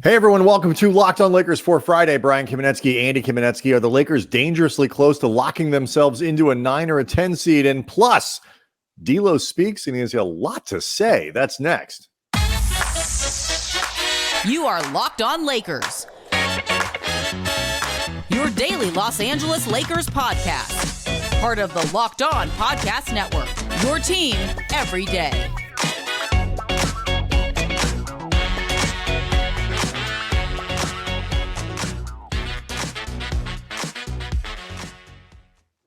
Hey everyone, welcome to Locked On Lakers for Friday. Brian Kamenetsky, Andy Kamenetsky. Are the Lakers dangerously close to locking themselves into a 9 or a 10 seed? And plus, D'Lo speaks and he has a lot to say. That's next. You are Locked On Lakers, your daily Los Angeles Lakers podcast. Part of the Locked On Podcast Network, your team every day.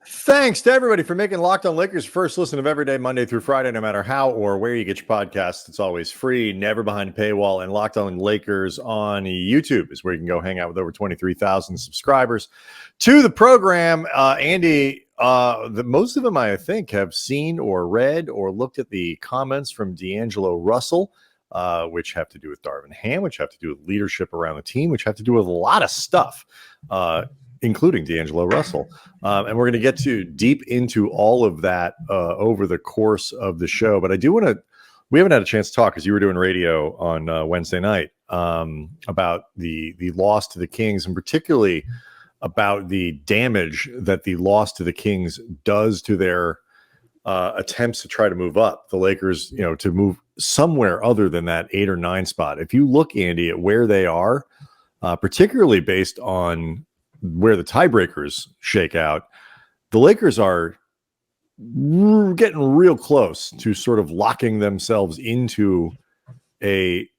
Thanks to everybody for making Locked On Lakers first listen of every day, Monday through Friday, no matter how or where you get your podcasts. It's always free, never behind a paywall, and Locked On Lakers on YouTube is where you can go hang out with over 23,000 subscribers to the program. Andy, most of them, I think, have seen or read or looked at the comments from D'Angelo Russell, which have to do with Darvin Ham, which have to do with leadership around the team, which have to do with a lot of stuff, including D'Angelo Russell. And we're going to get to deep into all of that over the course of the show. But I do want to, we haven't had a chance to talk because you were doing radio on Wednesday night about the loss to the Kings, and particularly about the damage that the loss to the Kings does to their attempts to try to move up. The Lakers, to move somewhere other than that 8 or 9 spot. If you look, Andy, at where they are, particularly based on where the tiebreakers shake out, the Lakers are getting real close to sort of locking themselves into a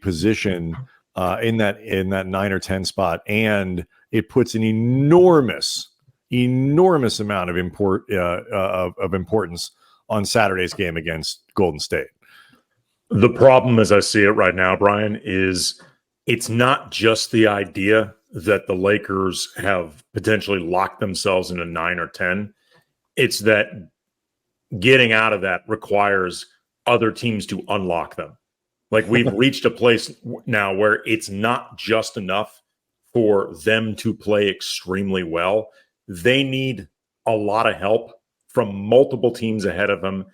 position in that 9 or 10 spot, and it puts an enormous amount of importance on Saturday's game against Golden State. The problem, as I see it right now, Brian, is it's not just the idea that the Lakers have potentially locked themselves into 9 or 10. It's that getting out of that requires other teams to unlock them. Like, we've reached a place now where it's not just enough for them to play extremely well. They need a lot of help from multiple teams ahead of them.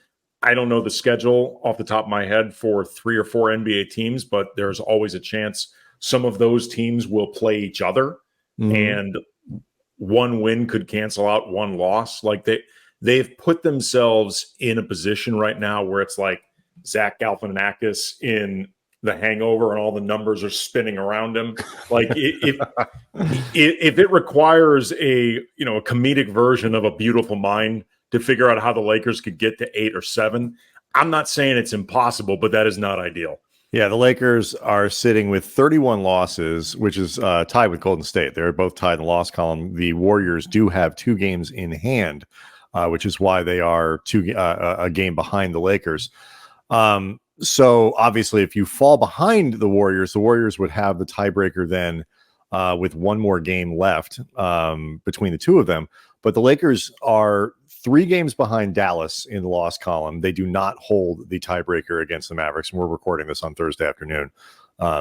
I don't know the schedule off the top of my head for 3 or 4 NBA teams, but there's always a chance some of those teams will play each other, and one win could cancel out one loss. Like, they've put themselves in a position right now where it's like Zach Galifianakis in The Hangover, and all the numbers are spinning around him. Like, if it requires a comedic version of A Beautiful Mind to figure out how the Lakers could get to 8 or 7, I'm not saying it's impossible, but that is not ideal. Yeah, the Lakers are sitting with 31 losses, which is tied with Golden State. They're both tied in the loss column. The Warriors do have 2 games in hand, which is why they are a game behind the Lakers. So obviously, if you fall behind the Warriors would have the tiebreaker then with 1 more game left between the two of them. But the Lakers are 3 games behind Dallas in the loss column. They do not hold the tiebreaker against the Mavericks, and we're recording this on Thursday afternoon.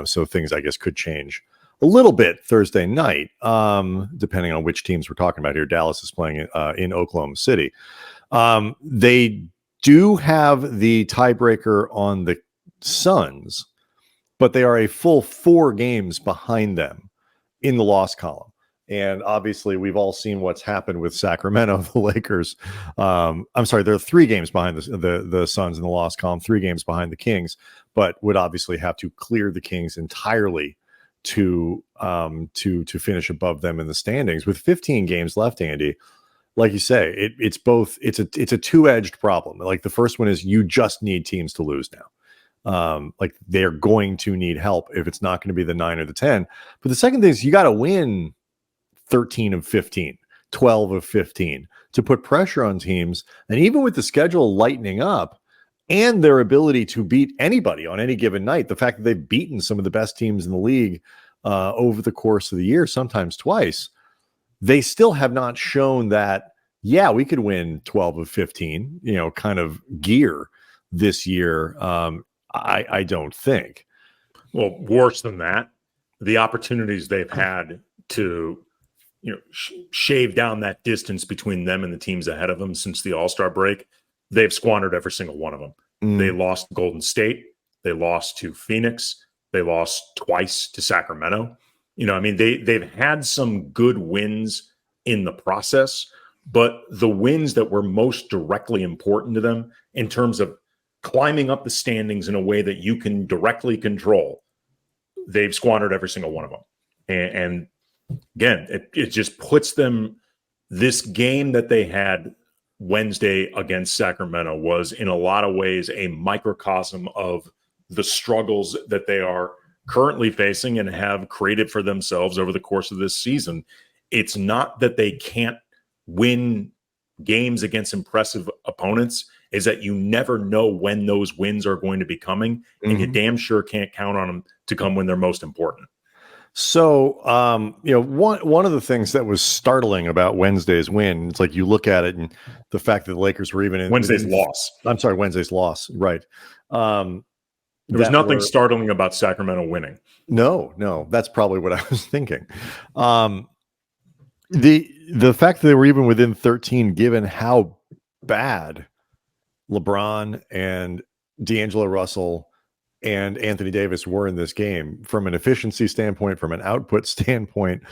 So things, I guess, could change a little bit Thursday night, depending on which teams we're talking about here. Dallas is playing in Oklahoma City. They do have the tiebreaker on the Suns, but they are a full 4 games behind them in the loss column. And obviously, we've all seen what's happened with Sacramento, the Lakers. I'm sorry, they're 3 games behind the Suns in the loss column, 3 games behind the Kings, but would obviously have to clear the Kings entirely to finish above them in the standings. With 15 games left, Andy, like you say, it's a two-edged problem. Like, the first one is you just need teams to lose now. Like, they're going to need help if it's not going to be the 9 or the 10. But the second thing is you got to win 13 of 15, 12 of 15 to put pressure on teams. And even with the schedule lightening up and their ability to beat anybody on any given night, the fact that they've beaten some of the best teams in the league over the course of the year, sometimes twice, they still have not shown that, yeah, we could win 12 of 15, kind of gear this year. I don't think. Well, worse than that, the opportunities they've had to shave down that distance between them and the teams ahead of them since the All-Star break, they've squandered every single one of them. They lost to Golden State. They lost to Phoenix. They lost twice to Sacramento. I mean, they've had some good wins in the process, but the wins that were most directly important to them in terms of climbing up the standings in a way that you can directly control, they've squandered every single one of them. And again, it just puts them, this game that they had Wednesday against Sacramento was in a lot of ways a microcosm of the struggles that they are currently facing and have created for themselves over the course of this season. It's not that they can't win games against impressive opponents, is that you never know when those wins are going to be coming, and you damn sure can't count on them to come when they're most important. So, one of the things that was startling about Wednesday's win, it's like you look at it and the fact that the Lakers were even in Wednesday's loss. Wednesday's loss. Right. There was nothing startling about Sacramento winning. No, that's probably what I was thinking. The fact that they were even within 13, given how bad LeBron and D'Angelo Russell and Anthony Davis were in this game, from an efficiency standpoint, from an output standpoint,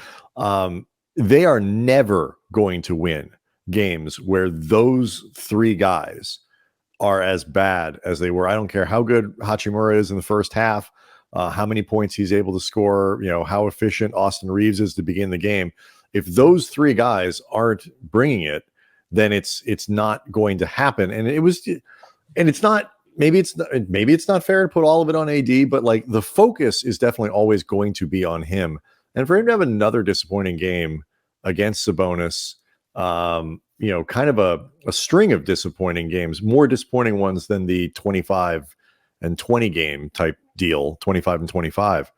they are never going to win games where those three guys are as bad as they were. I don't care how good Hachimura is in the first half, how many points he's able to score, how efficient Austin Reeves is to begin the game. If those three guys aren't bringing it, then it's not going to happen. And it's not, maybe it's not fair to put all of it on AD, but like the focus is definitely always going to be on him. And for him to have another disappointing game against Sabonis, kind of a string of disappointing games, more disappointing ones than the 25 and 20 game type deal, 25 and 25.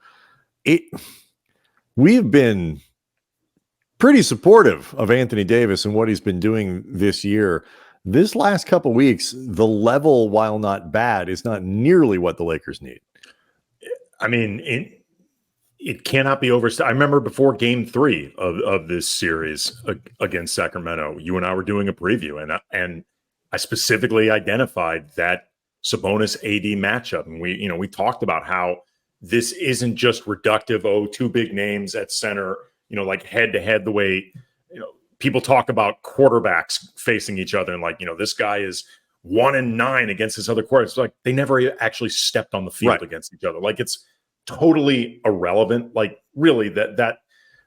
We've been pretty supportive of Anthony Davis and what he's been doing this year. This last couple of weeks, the level, while not bad, is not nearly what the Lakers need. I mean, it cannot be overstated. I remember before game 3 of this series against Sacramento, you and I were doing a preview, and I specifically identified that Sabonis AD matchup. And we talked about how this isn't just reductive, two big names at center, like head to head, the way, people talk about quarterbacks facing each other and this guy is 1-9 against this other quarterback. It's like they never actually stepped on the field against each other. Like it's totally irrelevant. Like really that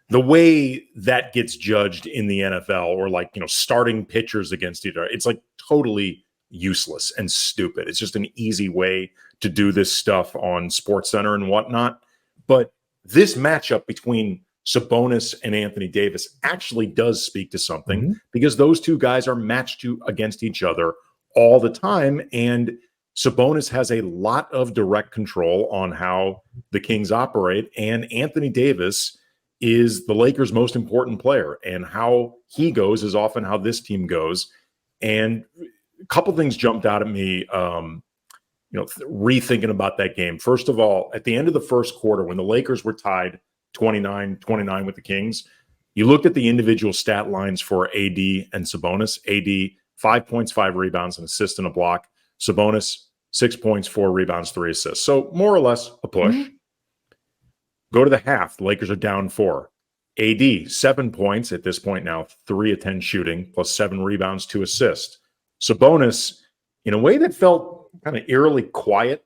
the way that gets judged in the NFL, or starting pitchers against each other, it's like totally useless and stupid. It's just an easy way to do this stuff on SportsCenter and whatnot. But this matchup between Sabonis and Anthony Davis actually does speak to something, because those two guys are matched against each other all the time. And Sabonis has a lot of direct control on how the Kings operate. And Anthony Davis is the Lakers' most important player, and how he goes is often how this team goes. And a couple things jumped out at me, rethinking about that game. First of all, at the end of the first quarter, when the Lakers were tied 29-29 with the Kings, you looked at the individual stat lines for AD and Sabonis. AD, 5 points, 5 rebounds, an assist and a block. Sabonis, 6 points, 4 rebounds, 3 assists. So more or less a push. Go to the half. The Lakers are down 4. AD, 7 points at this point now, 3 of 10 shooting, plus 7 rebounds, 2 assists. Sabonis, in a way that felt kind of eerily quiet,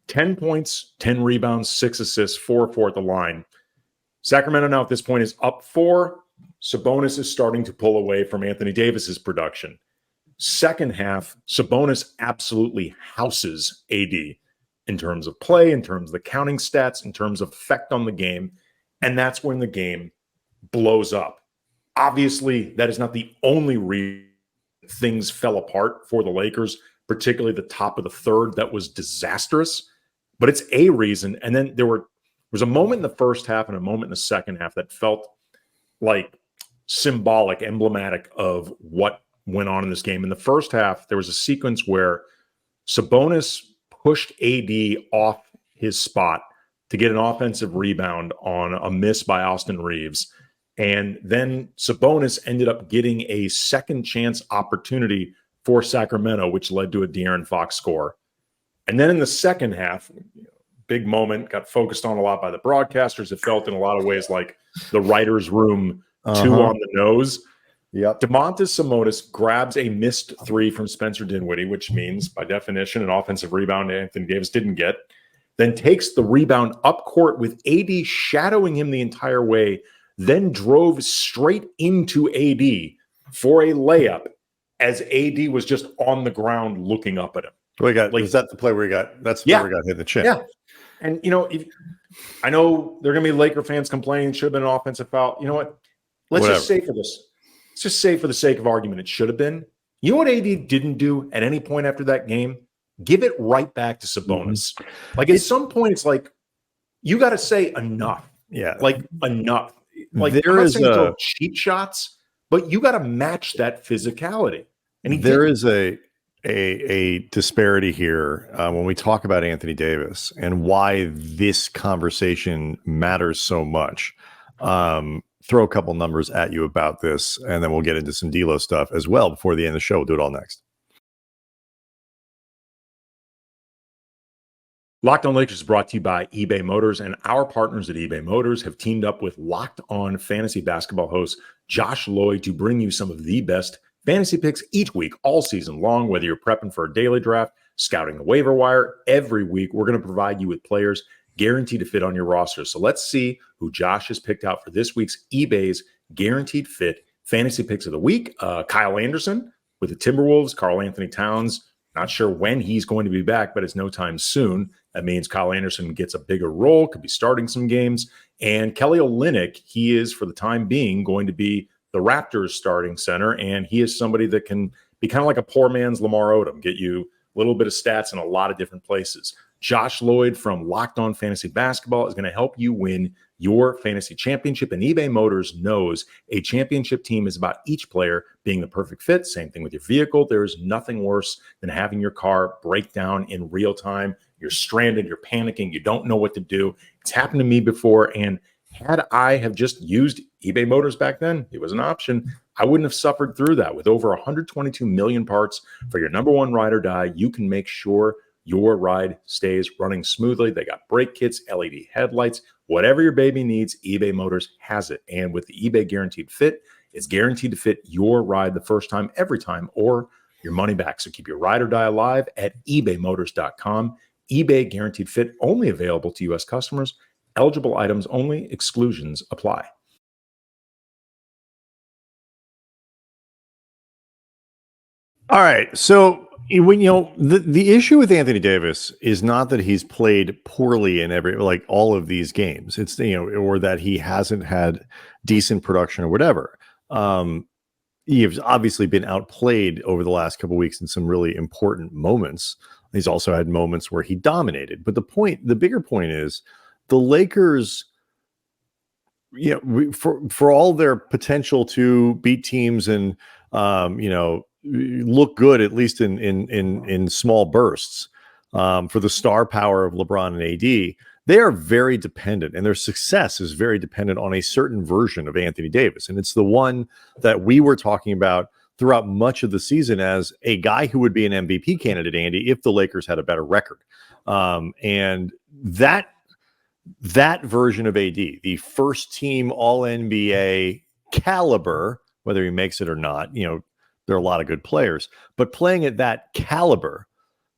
10 points, 10 rebounds, 6 assists, 4 at the line. Sacramento now at this point is up 4. Sabonis is starting to pull away from Anthony Davis's production. Second half, Sabonis absolutely houses AD in terms of play, in terms of the counting stats, in terms of effect on the game. And that's when the game blows up. Obviously, that is not the only reason things fell apart for the Lakers, particularly the top of the third. That was disastrous, but it's a reason. And then there was a moment in the first half and a moment in the second half that felt like symbolic, emblematic of what went on in this game. In the first half, there was a sequence where Sabonis pushed AD off his spot to get an offensive rebound on a miss by Austin Reeves. And then Sabonis ended up getting a second chance opportunity for Sacramento, which led to a De'Aaron Fox score. And then in the second half, big moment, got focused on a lot by the broadcasters. It felt in a lot of ways like the writer's room 2 on the nose. Yep. Domantas Sabonis grabs a missed 3 from Spencer Dinwiddie, which means, by definition, an offensive rebound Anthony Davis didn't get. Then takes the rebound up court with AD shadowing him the entire way, then drove straight into AD for a layup as AD was just on the ground looking up at him. We got, is that the play where he got, that's the play where he got hit in the chin? Yeah. And, I know there are going to be Laker fans complaining it should have been an offensive foul. You know what? Let's just say for the sake of argument, it should have been. You know what AD didn't do at any point after that game? Give it right back to Sabonis. Like, at some point, it's like, you got to say enough. Yeah. Like, enough. Like, there I'm not is saying throw cheap shots, but you got to match that physicality. And there is a disparity here when we talk about Anthony Davis and why this conversation matters so much. Throw a couple numbers at you about this, and then we'll get into some D'Lo stuff as well before the end of the show. We'll do it all next. Locked On Lakers is brought to you by eBay Motors, and our partners at eBay Motors have teamed up with Locked On fantasy basketball host Josh Lloyd to bring you some of the best fantasy picks each week, all season long. Whether you're prepping for a daily draft, scouting the waiver wire, every week we're going to provide you with players guaranteed to fit on your roster. So let's see who Josh has picked out for this week's eBay's Guaranteed Fit Fantasy Picks of the Week. Kyle Anderson with the Timberwolves, Karl Anthony Towns. Not sure when he's going to be back, but it's no time soon. That means Kyle Anderson gets a bigger role, could be starting some games. And Kelly Olynyk, he is, for the time being, going to be the Raptors starting center, and he is somebody that can be kind of like a poor man's Lamar Odom, get you a little bit of stats in a lot of different places. Josh Lloyd from Locked On Fantasy Basketball is going to help you win your fantasy championship, and eBay Motors knows a championship team is about each player being the perfect fit. Same thing with your vehicle. There is nothing worse than having your car break down in real time. You're stranded, you're panicking, you don't know what to do. It's happened to me before, and had I have just used eBay Motors back then, it was an option, I wouldn't have suffered through that. With over 122 million parts for your number one ride or die, you can make sure your ride stays running smoothly. They got brake kits, LED headlights, whatever your baby needs, eBay Motors has it. And with the eBay Guaranteed Fit, it's guaranteed to fit your ride the first time, every time, or your money back. So keep your ride or die alive at ebaymotors.com. eBay Guaranteed Fit, only available to U.S. customers. Eligible items only. Exclusions apply. All right. So when the issue with Anthony Davis is not that he's played poorly in all of these games. It's or that he hasn't had decent production or whatever. He's obviously been outplayed over the last couple of weeks in some really important moments. He's also had moments where he dominated. But the bigger point is the Lakers, for all their potential to beat teams and look good, at least in small bursts, for the star power of LeBron and AD, they are very dependent, and their success is very dependent on a certain version of Anthony Davis. And it's the one that we were talking about throughout much of the season as a guy who would be an MVP candidate, Andy, if the Lakers had a better record. And that version of AD, the first team All-NBA caliber, whether he makes it or not, there are a lot of good players, but playing at that caliber,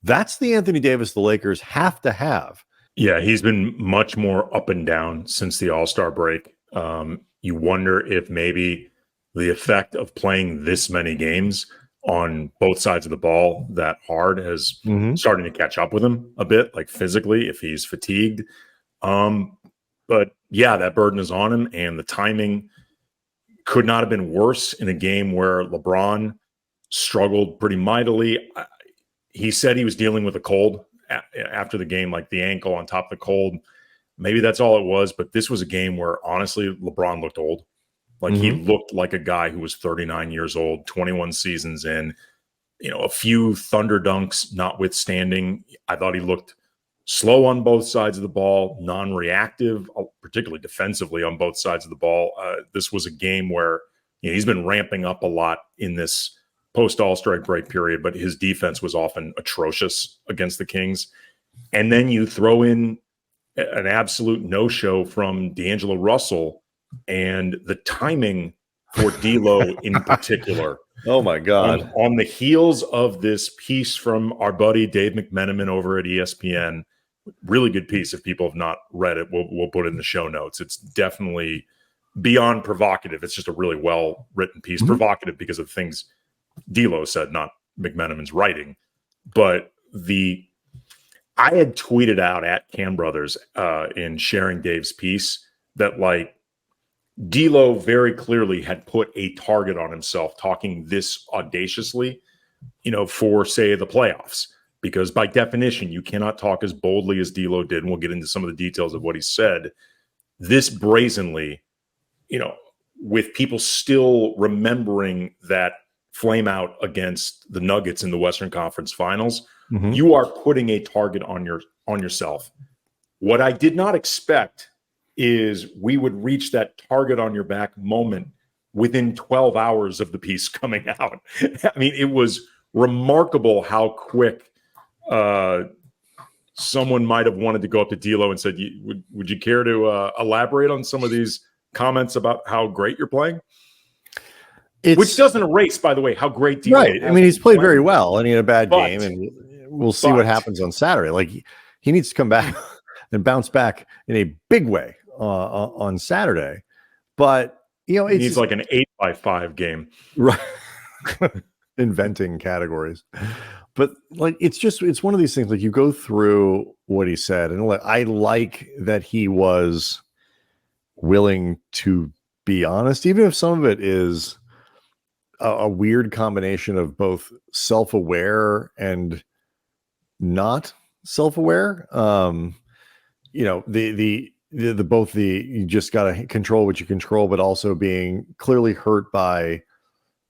that's the Anthony Davis the Lakers have to have. Yeah, he's been much more up and down since the All-Star break. You wonder if maybe the effect of playing this many games on both sides of the ball that hard has starting to catch up with him a bit, like physically, if he's fatigued. But yeah, that burden is on him, and the timing could not have been worse in a game where LeBron struggled pretty mightily. He said he was dealing with a cold after the game, like the ankle on top of the cold. Maybe that's all it was, but this was a game where honestly LeBron looked old. Like he looked like a guy who was 39 years old, 21 seasons in, a few thunder dunks notwithstanding. I thought he looked slow on both sides of the ball, non-reactive, particularly defensively on both sides of the ball. This was a game where he's been ramping up a lot in this post-All-Star break period, but his defense was often atrocious against the Kings. And then you throw in an absolute no-show from D'Angelo Russell, and the timing for D'Lo in particular. Oh my God. On the heels of this piece from our buddy Dave McMenamin over at ESPN, really good piece. If people have not read it, we'll put it in the show notes. It's definitely beyond provocative. It's just a really well-written piece. Provocative because of things D'Lo said, not McMenamin's writing. But I had tweeted out at Cam Brothers in sharing Dave's piece that like D'Lo very clearly had put a target on himself talking this audaciously, for say the playoffs, because by definition, you cannot talk as boldly as D'Lo did. And we'll get into some of the details of what he said this brazenly, with people still remembering that flame out against the Nuggets in the Western Conference Finals. You are putting a target on yourself. What I did not expect is we would reach that target on your back moment within 12 hours of the piece coming out. I mean, it was remarkable how quick someone might have wanted to go up to D'Lo and said, would you care to elaborate on some of these comments about how great you're playing? Which doesn't erase, by the way, how great D'Lo right. I mean, he's played very well, and he had a bad game, and we'll see what happens on Saturday. Like he needs to come back and bounce back in a big way on Saturday. But he needs like an 8x5 game, right? Inventing categories, but like it's one of these things. Like you go through what he said, and I like that he was willing to be honest, even if some of it is a weird combination of both self-aware and not self-aware. You just got to control what you control, but also being clearly hurt by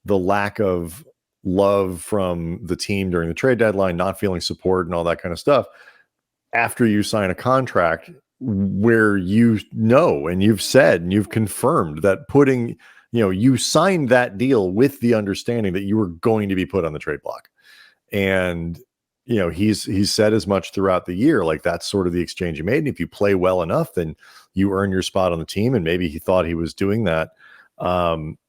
the lack of love from the team during the trade deadline, not feeling support and all that kind of stuff. After you sign a contract where and you've said and you've confirmed that you signed that deal with the understanding that you were going to be put on the trade block. And, he's said as much throughout the year, like that's sort of the exchange he made. And if you play well enough, then you earn your spot on the team. And maybe he thought he was doing that. And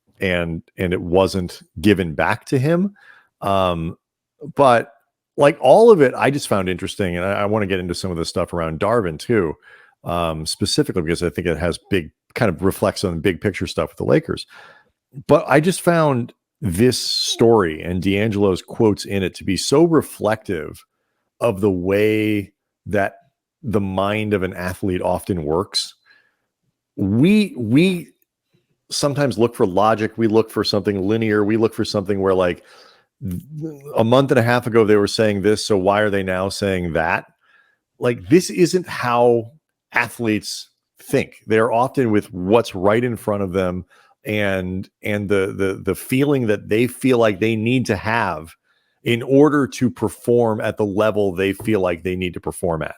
it wasn't given back to him. But like all of it, I just found interesting. And I want to get into some of the stuff around Darvin too, specifically because I think it has kind of reflects on the big picture stuff with the Lakers. But I just found this story and D'Angelo's quotes in it to be so reflective of the way that the mind of an athlete often works. We sometimes look for logic. We look for something linear. We look for something where like a month and a half ago, they were saying this. So why are they now saying that? Like, this isn't how athletes think. They're often with what's right in front of them and the feeling that they feel like they need to have in order to perform at the level they feel like they need to perform at.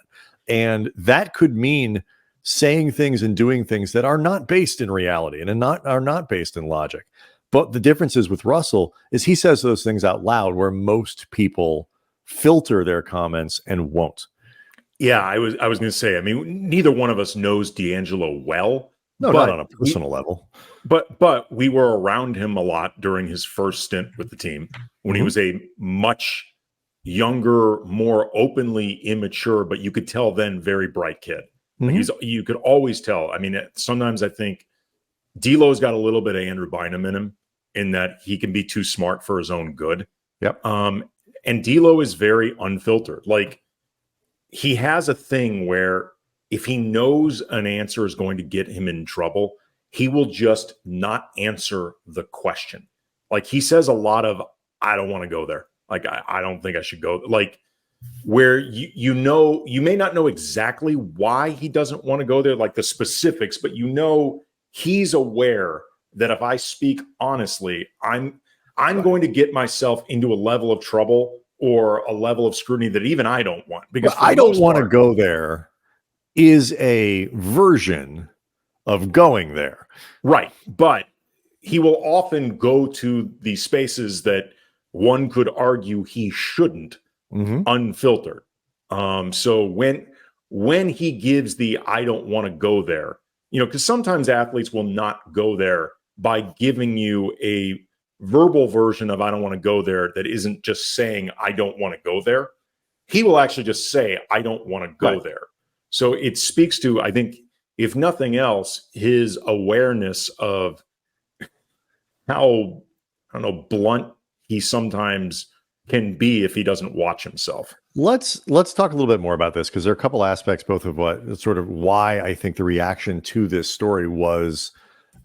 And that could mean saying things and doing things that are not based in reality and are not based in logic. But the difference is with Russell is he says those things out loud where most people filter their comments and won't. Yeah, I was going to say, I mean, neither one of us knows D'Angelo well. No, not on a personal level. But we were around him a lot during his first stint with the team when he was a much younger, more openly immature, but you could tell then very bright kid. You could always tell. I mean, sometimes I think D'Lo's got a little bit of Andrew Bynum in him in that he can be too smart for his own good. Yep. And D'Lo is very unfiltered. Like, he has a thing where if he knows an answer is going to get him in trouble, he will just not answer the question. Like, he says a lot of, I don't want to go there. Like, I don't think I should go. Like, where you may not know exactly why he doesn't want to go there, like the specifics, but he's aware that if I speak honestly, I'm going to get myself into a level of trouble or a level of scrutiny that even I don't want. Because I don't want to go there is a version of going there. Right. But he will often go to these spaces that one could argue he shouldn't, unfiltered. So when he gives the I don't want to go there, because sometimes athletes will not go there by giving you a verbal version of I don't want to go there that isn't just saying I don't want to go there. He will actually just say I don't want to go there. So it speaks to, I think, if nothing else, his awareness of how, I don't know, blunt he sometimes can be if he doesn't watch himself. Let's talk a little bit more about this, because there are a couple aspects, both of what sort of why I think the reaction to this story was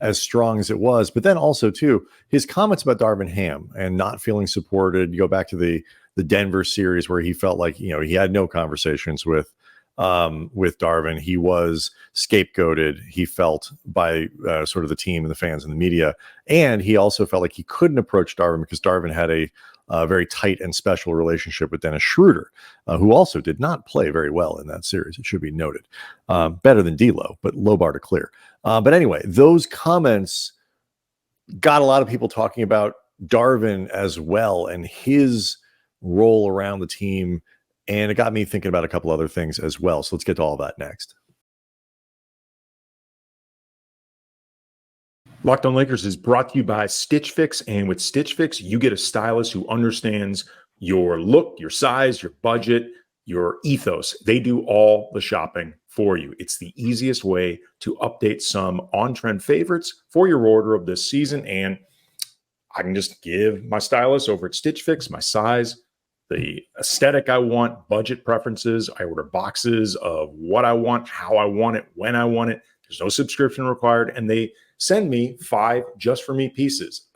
as strong as it was, but then also too his comments about Darvin Ham and not feeling supported. You go back to the Denver series where he felt like he had no conversations with Darvin. He was scapegoated, he felt, by sort of the team and the fans and the media, and he also felt like he couldn't approach Darvin because Darvin had a very tight and special relationship with Dennis Schroeder, who also did not play very well in that series. It should be noted. Better than D'Lo, but low bar to clear. But anyway, those comments got a lot of people talking about Darvin as well and his role around the team. And it got me thinking about a couple other things as well. So let's get to all that next. Locked On Lakers is brought to you by Stitch Fix. And with Stitch Fix, you get a stylist who understands your look, your size, your budget, your ethos. They do all the shopping for you. It's the easiest way to update some on-trend favorites for your order of this season. And I can just give my stylist over at Stitch Fix my size, the aesthetic I want, budget preferences. I order boxes of what I want, how I want it, when I want it. There's no subscription required. And they send me 5 just for me pieces,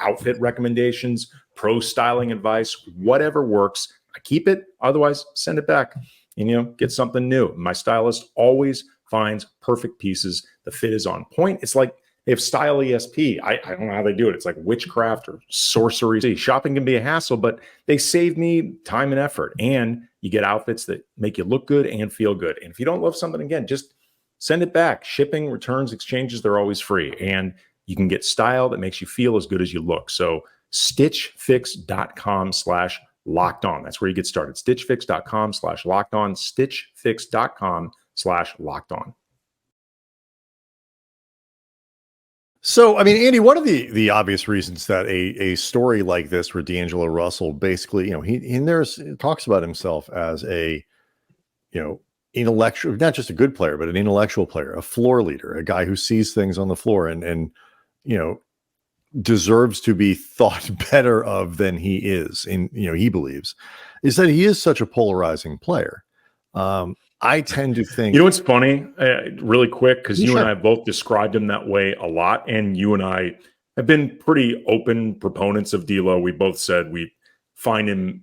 outfit recommendations, pro styling advice, whatever works. I keep it. Otherwise, send it back and, get something new. My stylist always finds perfect pieces. The fit is on point. It's like they have Style ESP. I don't know how they do it. It's like witchcraft or sorcery. Shopping can be a hassle, but they save me time and effort. And you get outfits that make you look good and feel good. And if you don't love something, again, just send it back. Shipping, returns, exchanges, they're always free. And you can get style that makes you feel as good as you look. So stitchfix.com/lockedon. That's where you get started. Stitchfix.com/lockedon. Stitchfix.com/lockedon. So, I mean, Andy, one of the obvious reasons that a story like this where D'Angelo Russell basically, he in there talks about himself as a, intellectual, not just a good player, but an intellectual player, a floor leader, a guy who sees things on the floor and deserves to be thought better of than he is, and he believes, is that he is such a polarizing player. I tend to think, what's funny, really quick, because you and I both described him that way a lot, and you and I have been pretty open proponents of D'Lo. We both said we find him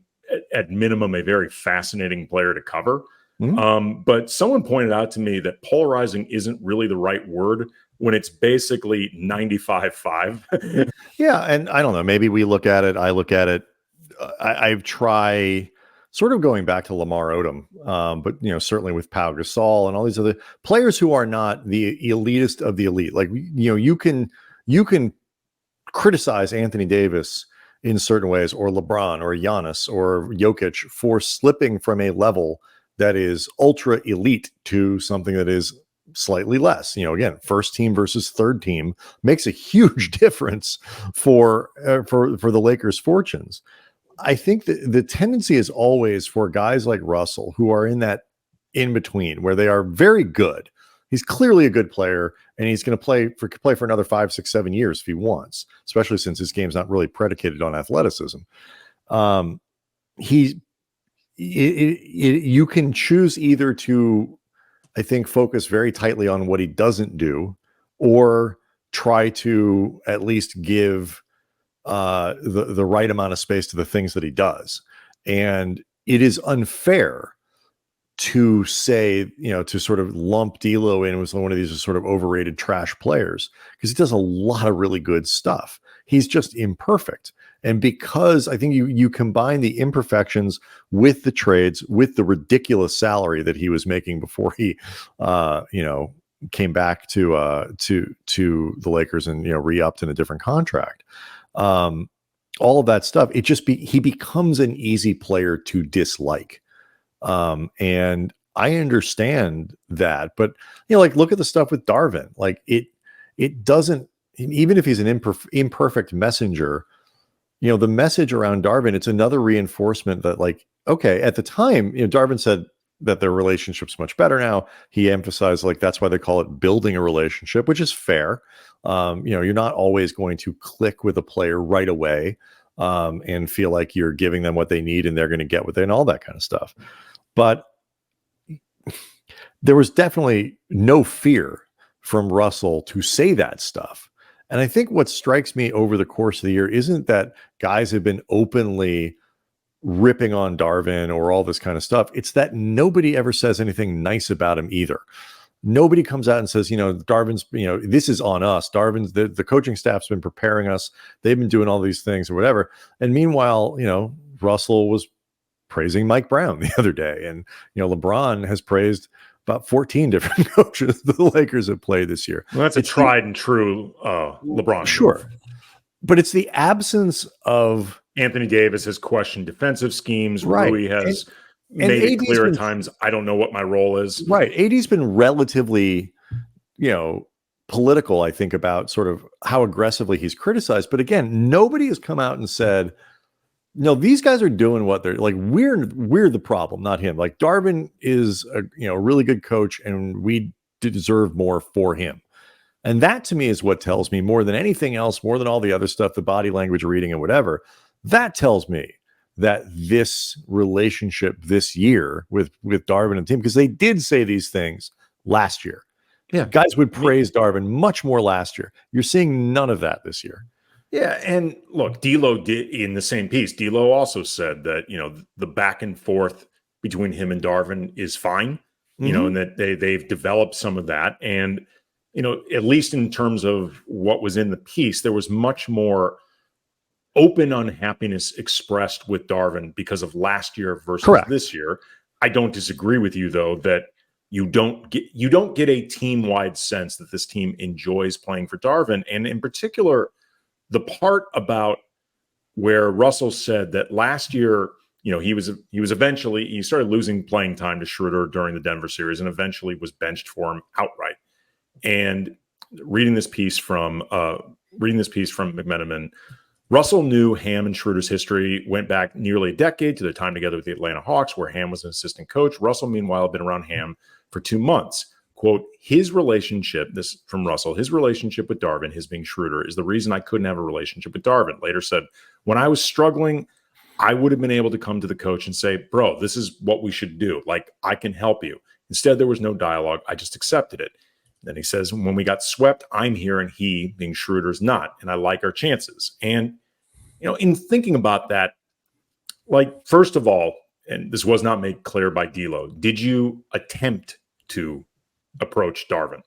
at minimum a very fascinating player to cover. Mm-hmm. But someone pointed out to me that polarizing isn't really the right word when it's basically 95-5. Yeah, and I don't know, maybe I look at it, I've tried sort of going back to Lamar Odom, but certainly with Pau Gasol and all these other players who are not the elitist of the elite. Like you can criticize Anthony Davis in certain ways, or LeBron, or Giannis, or Jokic for slipping from a level that is ultra elite to something that is slightly less. Again, first team versus third team makes a huge difference for the Lakers' fortunes. I think that the tendency is always for guys like Russell, who are in that in between, where they are very good. He's clearly a good player, and he's going to play for another 5, 6, 7 years if he wants, especially since his game's not really predicated on athleticism. You can choose either to, I think, focus very tightly on what he doesn't do, or try to at least give the right amount of space to the things that he does. And it is unfair to say, to sort of lump D'Lo in as one of these sort of overrated trash players, because he does a lot of really good stuff. He's just imperfect. And because I think you combine the imperfections with the trades, with the ridiculous salary that he was making before he, came back to the Lakers and, re-upped in a different contract. All of that stuff, he becomes an easy player to dislike. And I understand that, but like look at the stuff with Darvin. Like it doesn't, even if he's an imperfect messenger, the message around Darvin, it's another reinforcement that, like, okay, at the time, Darvin said that their relationship's much better now. He emphasized, like, that's why they call it building a relationship, which is fair. You're not always going to click with a player right away and feel like you're giving them what they need and they're going to get what they, and all that kind of stuff. But there was definitely no fear from Russell to say that stuff. And I think what strikes me over the course of the year isn't that guys have been openly ripping on Darvin or all this kind of stuff. It's that nobody ever says anything nice about him either. Nobody comes out and says, Darvin's, this is on us. Darvin's, the coaching staff's been preparing us. They've been doing all these things or whatever. And meanwhile, Russell was praising Mike Brown the other day. And, LeBron has praised about 14 different coaches the Lakers have played this year. Well, that's a tried and true LeBron. Sure. Move. But it's the absence of Anthony Davis has questioned defensive schemes. Right. Rui has made it clear at times, I don't know what my role is. Right. AD's been relatively, political, I think, about sort of how aggressively he's criticized. But again, nobody has come out and said, no, these guys are doing what they're like. We're the problem, not him. Like Darvin is a really good coach, and we deserve more for him. And that to me is what tells me more than anything else, more than all the other stuff, the body language reading and whatever. That tells me that this relationship this year with Darvin and the team, because they did say these things last year. Yeah, guys would praise Darvin much more last year. You're seeing none of that this year. Yeah, and look, D'Lo did in the same piece. D'Lo also said that the back and forth between him and Darvin is fine, and that they've developed some of that. And at least in terms of what was in the piece, there was much more open unhappiness expressed with Darvin because of last year versus this year. I don't disagree with you though that you don't get a team-wide sense that this team enjoys playing for Darvin, and in particular, the part about where Russell said that last year, he started losing playing time to Schroeder during the Denver series and eventually was benched for him outright. And reading this piece from McMenamin, Russell knew Ham and Schroeder's history went back nearly a decade to their time together with the Atlanta Hawks, where Ham was an assistant coach. Russell, meanwhile, had been around Ham for 2 months. Quote, his relationship, this from Russell, his relationship with Darvin, his being Schroeder, is the reason I couldn't have a relationship with Darvin. Later said, when I was struggling, I would have been able to come to the coach and say, bro, this is what we should do. Like, I can help you. Instead, there was no dialogue. I just accepted it. Then he says, when we got swept, I'm here and he, being Schroeder, is not. And I like our chances. And, in thinking about that, like, first of all, and this was not made clear by D'Lo, did you attempt to approach Darvin?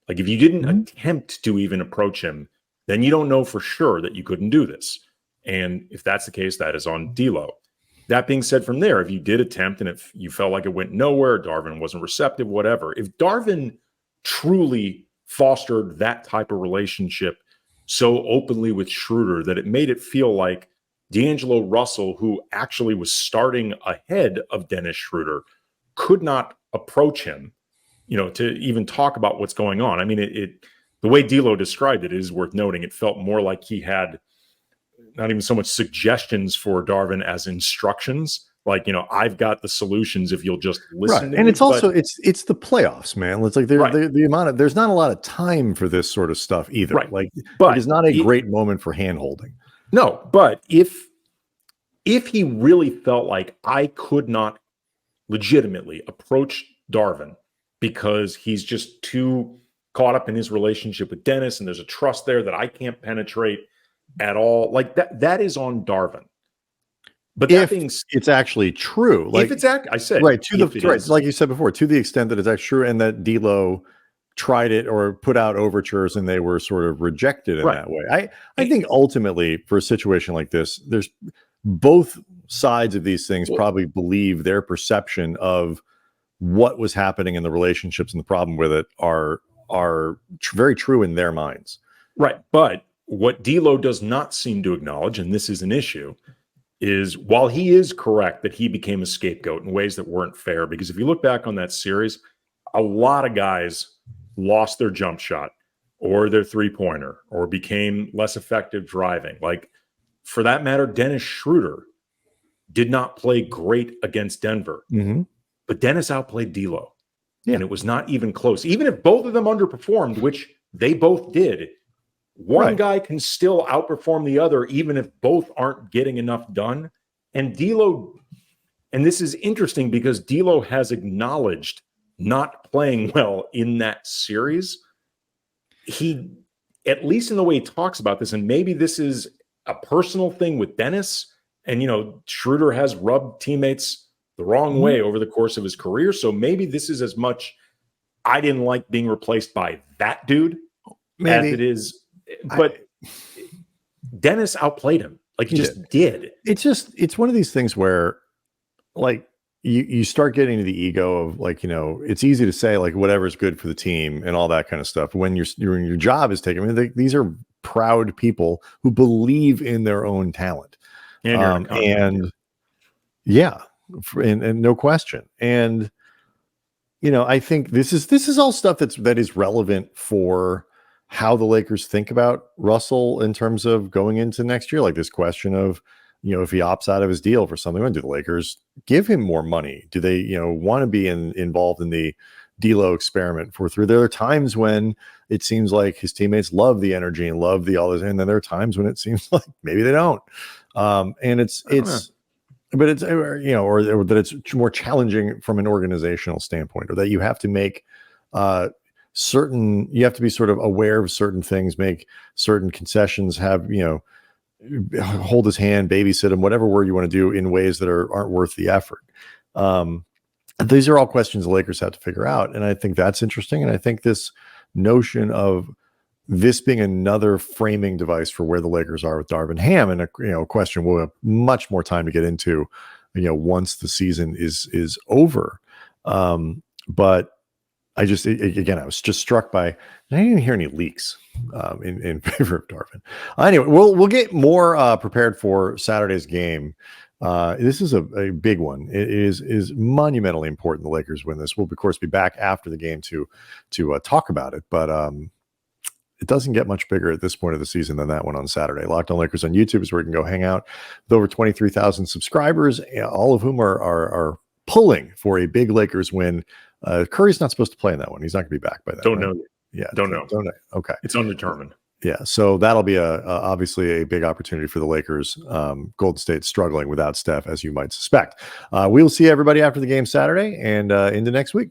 Like, if you didn't attempt to even approach him, then you don't know for sure that you couldn't do this. And if that's the case, that is on D'Lo. That being said, from there, if you did attempt and if you felt like it went nowhere, Darvin wasn't receptive, whatever, if Darvin truly fostered that type of relationship so openly with Schroeder that it made it feel like D'Angelo Russell, who actually was starting ahead of Dennis Schroeder, could not approach him, to even talk about what's going on. I mean, the way D'Lo described it is worth noting. It felt more like he had not even so much suggestions for Darvin as instructions. Like, I've got the solutions if you'll just listen. Right. And it's also, it's the playoffs, man. It's like the amount of, there's not a lot of time for this sort of stuff either. Right. Like, but it is not a great moment for hand holding. No, but if he really felt like I could not legitimately approach Darvin because he's just too caught up in his relationship with Dennis and there's a trust there that I can't penetrate at all, like that is on Darvin. But that being, it's actually true, like if it's I said right to the right, like you said before, to the extent that it's actually true, and that D'Lo tried it or put out overtures and they were sort of rejected in that way. I think ultimately for a situation like this, there's both sides of these things probably believe their perception of what was happening in the relationships and the problem with it are very true in their minds. Right. But what D'Lo does not seem to acknowledge, and this is an issue, is while he is correct that he became a scapegoat in ways that weren't fair, because if you look back on that series, a lot of guys lost their jump shot or their three-pointer or became less effective driving. Like, for that matter, Dennis Schroeder did not play great against Denver, but Dennis outplayed D'Lo. Yeah. And it was not even close. Even if both of them underperformed, which they both did, one guy can still outperform the other, even if both aren't getting enough done. And D'Lo, and this is interesting because D'Lo has acknowledged not playing well in that series. He, at least in the way he talks about this, and maybe this is a personal thing with Dennis, and, you know, Schroeder has rubbed teammates the wrong way over the course of his career. So maybe this is as much, I didn't like being replaced by that dude as it is. But Dennis outplayed him. Like, he just did. It's one of these things where, like, you start getting to the ego of, like, you know, it's easy to say, like, whatever's good for the team and all that kind of stuff. When your job is taken, I mean, these are proud people who believe in their own talent. And no question. And, you know, I think this is all stuff that is relevant for how the Lakers think about Russell in terms of going into next year. Like, this question of, you know, if he opts out of his deal for something, when do the Lakers give him more money? Do they, you know, want to be involved in the D'Lo experiment there are times when it seems like his teammates love the energy and love the all this, and then there are times when it seems like maybe they don't. And it's but it's, you know, or that it's more challenging from an organizational standpoint, or that you have to make you have to be sort of aware of certain things, make certain concessions, have, you know, hold his hand, babysit him, whatever word you want to do, in ways that aren't worth the effort. These are all questions the Lakers have to figure out. And I think that's interesting. And I think this notion of this being another framing device for where the Lakers are with Darvin Ham, and a question we'll have much more time to get into, you know, once the season is over. But I was just struck by, I didn't even hear any leaks in favor of Darvin. Anyway, we'll get more prepared for Saturday's game. This is a big one. It is monumentally important the Lakers win this. We'll, of course, be back after the game to talk about it, but it doesn't get much bigger at this point of the season than that one on Saturday. Locked On Lakers on YouTube is where you can go hang out with over 23,000 subscribers, all of whom are pulling for a big Lakers win. Curry's not supposed to play in that one. He's not going to be back by then. Don't right? know. Yeah. Don't know. Okay. It's undetermined. Yeah. So that'll be obviously a big opportunity for the Lakers. Golden State struggling without Steph, as you might suspect. We will see everybody after the game Saturday and into next week.